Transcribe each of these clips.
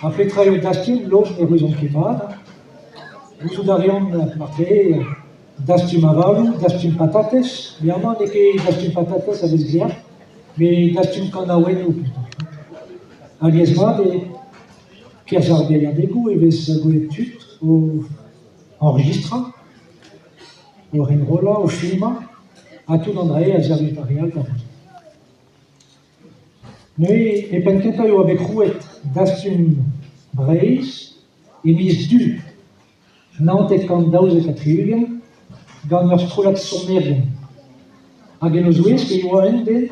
Après travail d'astum, l'autre est raison qui va. Vous soudarions après d'astum avalu, d'astum patates. Bien moins que d'astum patates avec bien, mais d'astum canawenu plutôt. Aliesma de Pierre Zarbella des goûts et des goûts au enregistrant, au renrola, au film, à tout l'endroit à Zervitarial. Nous, et peut-être avec rouette d'astum braise, et mise du. Nantes kan daouzek a triugen, gant ur strolat sommerien. Hag en oz ouez, ke yoa en den,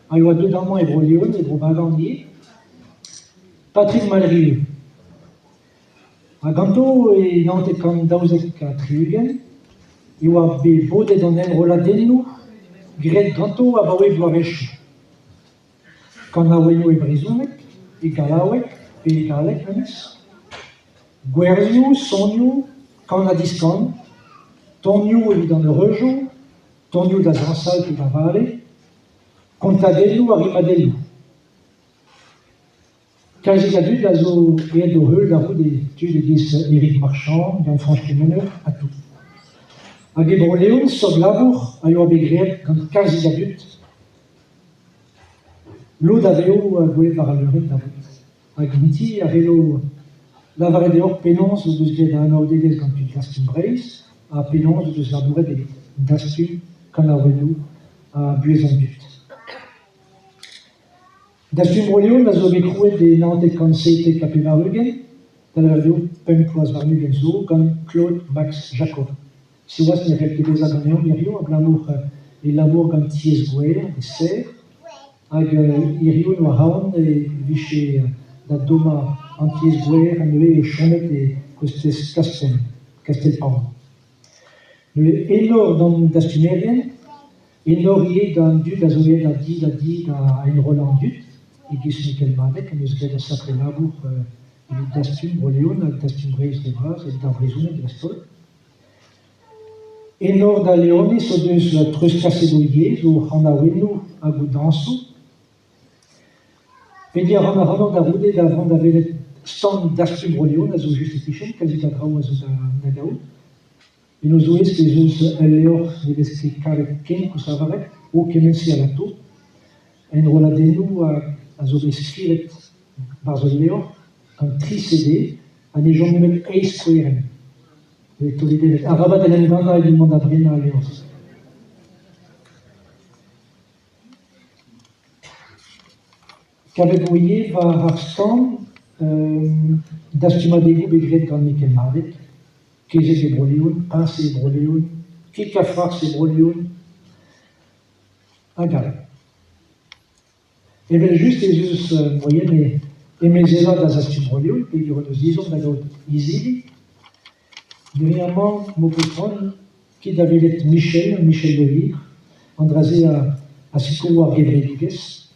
a yoa deud amant ebro leon, ebro bagan nie, Patrick Malrieux. A ganto e Nantes kan daouzek a triugen, yoa be bodet an en rola dennou, gret ganto a baoe bloarech. Kan a weno e brizounek, e galawek, e galek memes. Gwerzioù, sonioù, kan a diskan, tonioù evit an eurejou, tonioù da zansal pe da vale, kontadelloù a rimadelloù. Kalzik a dud a zo eet o heul da roud e tud e giz Éric Marchand, Jan Franche Kemeneur, a tout. Hag e broleon, sog labour, a yo a begret gant kalzik a dud, lo da veo a gwelet war a leuret da roud. Hag niti a velo lavaret eo penons o deus gret a anaoudegez gant tud d'astum breiz, a penons o deus labouret e d'astum kan a wenou a buezan dud. D'astum broleon a zo bekrouet de Nantes kan seite kapela eugen, da lavaret eo punk ploaz war nugen zo gant Claude Max Jacob. Si oaz ne ret kedeza gant eo irio, a glamour e labour gant tiez gwer, e serre, hag irio no a haon e viche da doma an tiez gwer an eue e chomet e kostez Castelpam. Enor d'an dastumerien, enor ie d'an dud a zo eet a di a en roland dud, e giz Mikel Madec, an eus gret a sacre labour evit dastum broleon, hag dastum breiz de braz, et da brezounet de stol. Enor da leone so deus treus kasedo ie, zo c'han a wenou hag o dansou. Pedia ran a ranor da roudet da vant da velet stand d'astum broleon a zo just e pichen, kalzik a drao a zo da gaout. En o zo ez ke zeus el leor nevez ke karet ken kous avaret, o kemense a lato, en roladennou a zo bet skrivet bar zo leor, kan 3 CD, a ne jom nemet eiz koeren. A rabat el en ganda e dimant a brena a leor. Kavet oie va ar stand d'astummadegou begret gant Mikel Madec, kezek e broleon, pince e broleon, kikafars e broleon, a gal. Evel just ez eus moyen e mezela da astum broleon, pe ur eus dizom da gaout izili. Dernièrement, mo peutron, kit a velet Michel de Vire, andraze a siko ar gevredigez,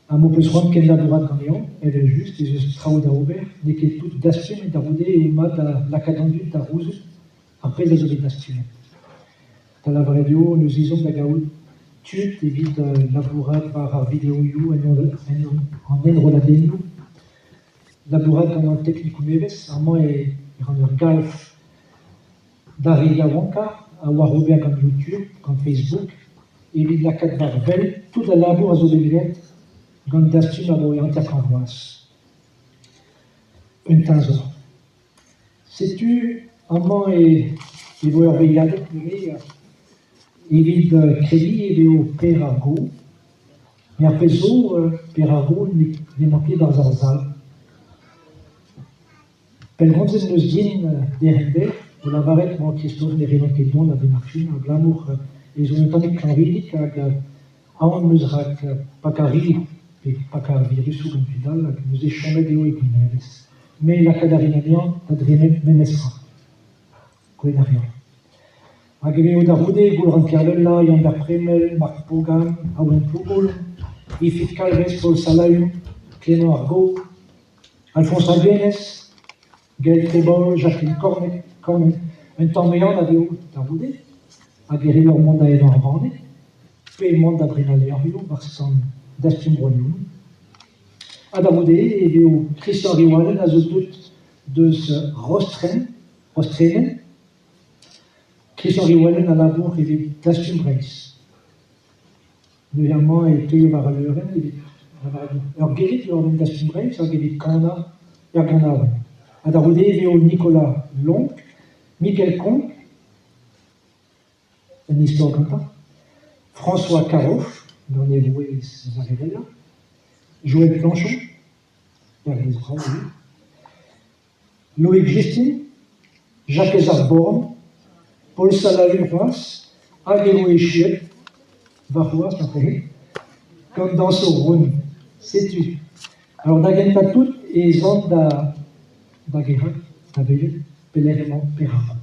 a mo peutron ken labourat gant eon, evel just ez eus traoù da ober, ne ket tout dastum et da roude e mat la kadandut da rouzet, après da zo bet dastum. Da lavaret eo, neus dizom da gaout tud evit labourat war ar videoioù en en roladennou, labourat gant an teknikou nevez, armand e ran ur galf d'Ariga Wonka, a war ober gant YouTube, gant Facebook, evit lakaat war vel, tout a labour a zo begret gant dastum a vo e anterkanvoaz. Un tazor. Setu, amant e vo ur veiadet evit kredi e veo per ar go, me ar pezo per ar go ne manke d'ar zarzal. Pel gonzet neus din derender, o lavaret ma Christophe ne renon ket don a benarchun, a glamour e zo neutanek kanridik hag aon neus rak pakari pe pakar virusou gant tudal hag neus e chomet eo e gwinerez. Me lakaat a rinanian da dremet menesra. Gwen a rian. Hag eo da roude goul ran Kerlella, Yann Berpremel, Marc Pogam, Awen Pogol, Ifit Calvez, Paul Salaïou, Clément Argo, Alphonse Albenez, Gaël Trébol, Jacqueline Cornet, un temps meilleur da veo da roude, hag ere ur mont da edan ar bande, pe mont da brena leorio, war san dastum broleon. Adarude et veo Christian Riwalen a zo tout de ce Rostrenen. Christian Riwalen a labour et veo Dastum Breis. Notamment, et Teo Varaleuren, Gerit, Lorben Dastum Breis, Gerit Kana, Ganawen. Adarude veo Nicolas Long, Michael Comte, un histoire comme ça, François Caroff, dans les voués Zarevella, Joël Planchon, Loïc Justin, Jacques Ezard-Born, Paul Salah-Lurvas, Agero Echiet, Varrois, comme dans ce Rhône, sais-tu. Alors, d'Agenta tout, et ils ont d'Aguera, d'Abel, Pélérément, Péra.